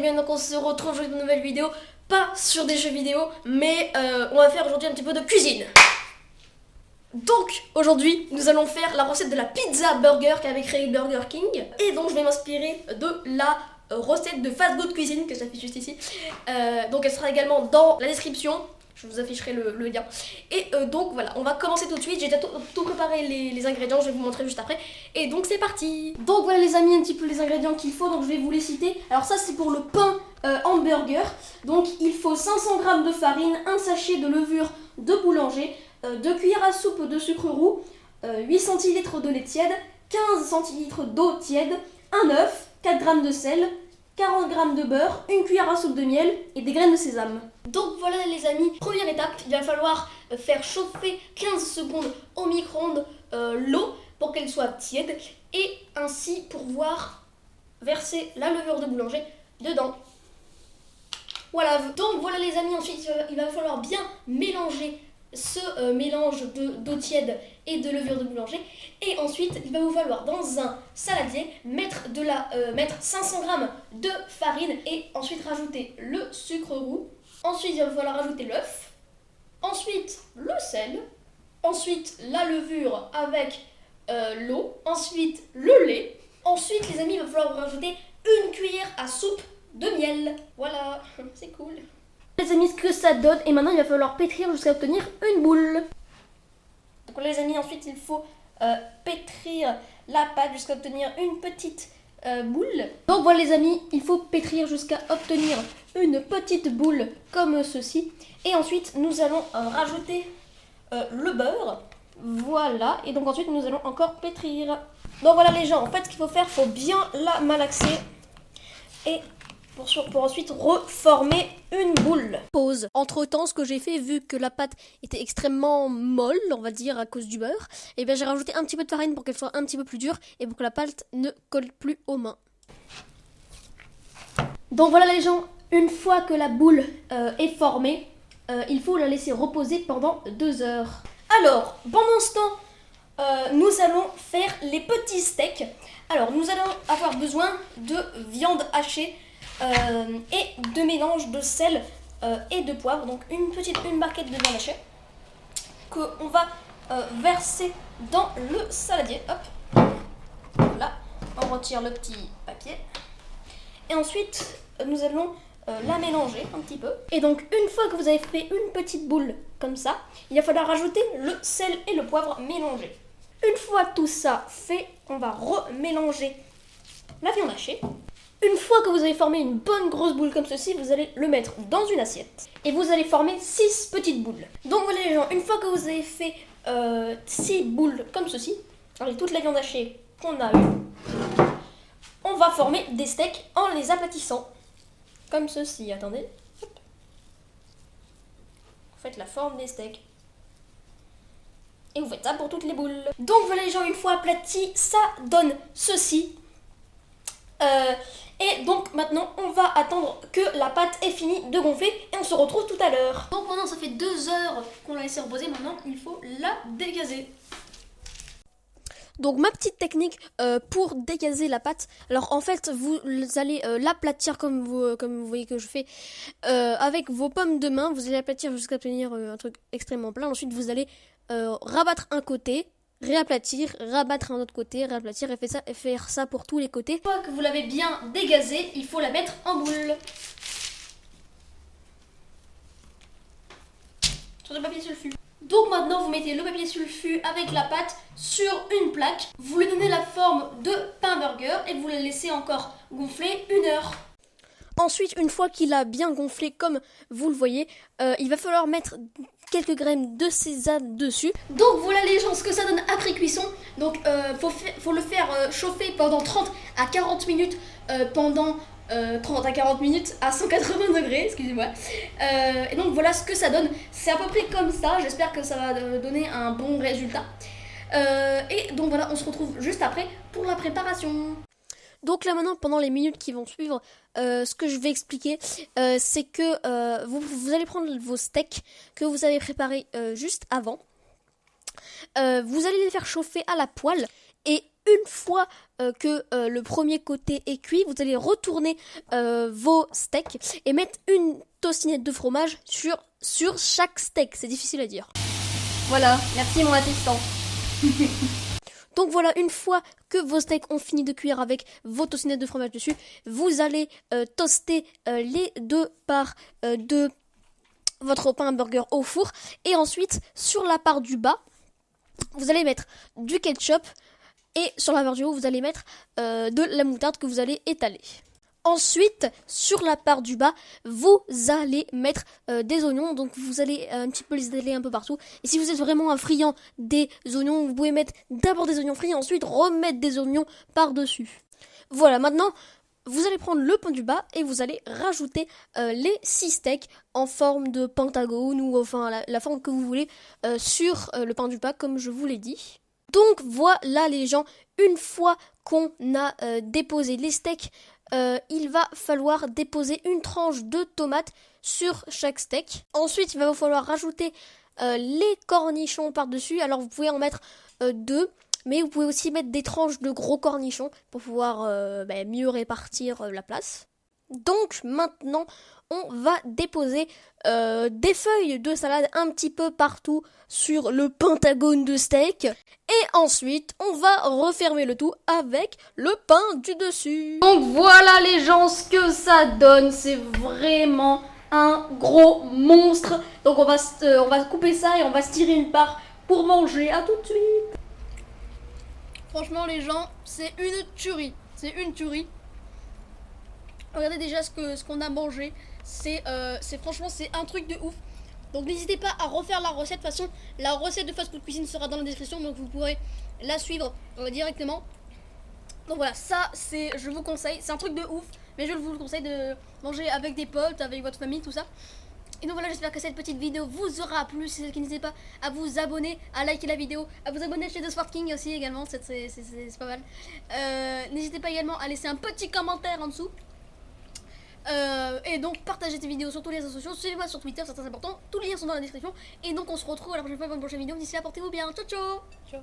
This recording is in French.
Gamer, donc on se retrouve aujourd'hui pour une nouvelle vidéo, pas sur des jeux vidéo, mais on va faire aujourd'hui un petit peu de cuisine. Donc aujourd'hui nous allons faire la recette de la pizza burger qu'avait créé Burger King, et donc je vais m'inspirer de la recette de Fast Good Cuisine que j'affiche juste ici. Donc elle sera également dans la description. Je vous afficherai le lien. Et donc voilà, on va commencer tout de suite. J'ai déjà tout préparé les ingrédients, je vais vous montrer juste après. Et donc c'est parti. Donc voilà les amis, un petit peu les ingrédients qu'il faut, donc je vais vous les citer. Alors ça c'est pour le pain hamburger. Donc il faut 500 g de farine, un sachet de levure de boulanger, 2 cuillères à soupe de sucre roux, 8 centilitres de lait tiède, 15 centilitres d'eau tiède, un œuf, 4 g de sel, 40 g de beurre, une cuillère à soupe de miel et des graines de sésame. Donc voilà les amis, première étape, il va falloir faire chauffer 15 secondes au micro-ondes l'eau pour qu'elle soit tiède et ainsi pouvoir verser la levure de boulanger dedans. Voilà, donc voilà les amis, ensuite il va falloir bien mélanger ce mélange d'eau tiède et de levure de boulanger, et ensuite il va vous falloir dans un saladier mettre 500 g de farine et ensuite rajouter le sucre roux. Ensuite il va falloir rajouter l'œuf, ensuite le sel, ensuite la levure avec l'eau, ensuite le lait. Ensuite les amis, il va falloir rajouter une cuillère à soupe de miel. Voilà, c'est cool. Les amis, ce que ça donne, et maintenant il va falloir pétrir jusqu'à obtenir une boule. Donc les amis, ensuite il faut pétrir la pâte jusqu'à obtenir une petite boule. Donc voilà les amis, il faut pétrir jusqu'à obtenir une petite boule comme ceci. Et ensuite nous allons rajouter le beurre. Voilà, et donc ensuite nous allons encore pétrir. Donc voilà les gens, en fait ce qu'il faut faire, il faut bien la malaxer et pour ensuite reformer une boule. Pause. Entre temps, ce que j'ai fait, vu que la pâte était extrêmement molle, on va dire, à cause du beurre, et bien j'ai rajouté un petit peu de farine pour qu'elle soit un petit peu plus dure et pour que la pâte ne colle plus aux mains. Donc voilà les gens, une fois que la boule est formée, il faut la laisser reposer pendant 2 heures. Alors, pendant ce temps, nous allons faire les petits steaks. Alors, nous allons avoir besoin de viande hachée et de mélange de sel et de poivre. Donc, une barquette de viande hachée qu'on va verser dans le saladier. Hop, voilà, on retire le petit papier. Et ensuite, nous allons la mélanger un petit peu. Et donc une fois que vous avez fait une petite boule comme ça, il va falloir rajouter le sel et le poivre mélangés. Une fois tout ça fait, on va remélanger la viande hachée. Une fois que vous avez formé une bonne grosse boule comme ceci, vous allez le mettre dans une assiette. Et vous allez former 6 petites boules. Donc voilà les gens, une fois que vous avez fait 6 boules comme ceci, avec toute la viande hachée qu'on a eue, on va former des steaks en les aplatissant. Comme ceci, attendez. Hop. Vous faites la forme des steaks. Et vous faites ça pour toutes les boules. Donc voilà les gens, une fois aplati, ça donne ceci. Et donc maintenant, on va attendre que la pâte ait fini de gonfler et on se retrouve tout à l'heure. Donc maintenant, ça fait 2 heures qu'on l'a laissé reposer. Maintenant, il faut la dégazer. Donc ma petite technique pour dégazer la pâte, alors en fait vous allez l'aplatir comme vous voyez que je fais avec vos pommes de main, vous allez l'aplatir jusqu'à obtenir un truc extrêmement plat. Ensuite vous allez rabattre un côté, réaplatir, rabattre un autre côté, réaplatir et faire ça pour tous les côtés. Une fois que vous l'avez bien dégazée, il faut la mettre en boule. Sur le papier sulfu. Donc maintenant vous mettez le papier sulfu avec la pâte sur une plaque, vous lui donnez la forme de pain burger et vous le laissez encore gonfler 1 heure. Ensuite, une fois qu'il a bien gonflé comme vous le voyez, il va falloir mettre quelques graines de sésame dessus. Donc voilà les gens, ce que ça donne après cuisson. Donc faut le faire chauffer pendant 30 à 40 minutes pendant 30 à 40 minutes à 180 degrés, excusez-moi. Et donc voilà ce que ça donne. C'est à peu près comme ça, j'espère que ça va donner un bon résultat. Et donc voilà, on se retrouve juste après pour la préparation. Donc là maintenant, pendant les minutes qui vont suivre, ce que je vais expliquer, c'est que vous allez prendre vos steaks que vous avez préparés juste avant. Vous allez les faire chauffer à la poêle. Et une fois que le premier côté est cuit, vous allez retourner vos steaks et mettre une tostinette de fromage sur chaque steak. C'est difficile à dire. Voilà, merci mon assistant. Donc voilà, une fois que vos steaks ont fini de cuire avec vos tostinettes de fromage dessus, vous allez toaster les deux parts de votre pain burger au four. Et ensuite, sur la part du bas, vous allez mettre du ketchup. Et sur la part du haut, vous allez mettre de la moutarde que vous allez étaler. Ensuite, sur la part du bas, vous allez mettre des oignons. Donc vous allez un petit peu les étaler un peu partout. Et si vous êtes vraiment un friand des oignons, vous pouvez mettre d'abord des oignons frits et ensuite remettre des oignons par-dessus. Voilà, maintenant, vous allez prendre le pain du bas et vous allez rajouter les 6 steaks en forme de pentagone ou enfin la forme que vous voulez sur le pain du bas comme je vous l'ai dit. Donc voilà les gens, une fois qu'on a déposé les steaks, il va falloir déposer une tranche de tomate sur chaque steak. Ensuite, il va vous falloir rajouter les cornichons par-dessus. Alors vous pouvez en mettre 2, mais vous pouvez aussi mettre des tranches de gros cornichons pour pouvoir mieux répartir la place. Donc maintenant, on va déposer des feuilles de salade un petit peu partout sur le pentagone de steak. Et ensuite, on va refermer le tout avec le pain du dessus. Donc voilà les gens ce que ça donne. C'est vraiment un gros monstre. Donc on va couper ça et on va se tirer une part pour manger. À tout de suite. Franchement les gens, c'est une tuerie. C'est une tuerie. Regardez déjà ce qu'on a mangé. Franchement c'est un truc de ouf. Donc n'hésitez pas à refaire la recette. De toute façon, la recette de Fast Food Cuisine sera dans la description, donc vous pourrez la suivre directement. Donc voilà, ça je vous conseille, c'est un truc de ouf, mais je vous le conseille de manger avec des potes, avec votre famille, tout ça. Et donc voilà, j'espère que cette petite vidéo vous aura plu. Si c'est le cas, n'hésitez pas à vous abonner, à liker la vidéo, à vous abonner chez The Sword King aussi également, c'est pas mal. N'hésitez pas également à laisser un petit commentaire en dessous. Et donc partagez cette vidéo sur tous les réseaux sociaux, suivez-moi sur Twitter, c'est très important, tous les liens sont dans la description. Et donc on se retrouve à la prochaine fois pour une prochaine vidéo, d'ici là portez-vous bien, ciao ciao.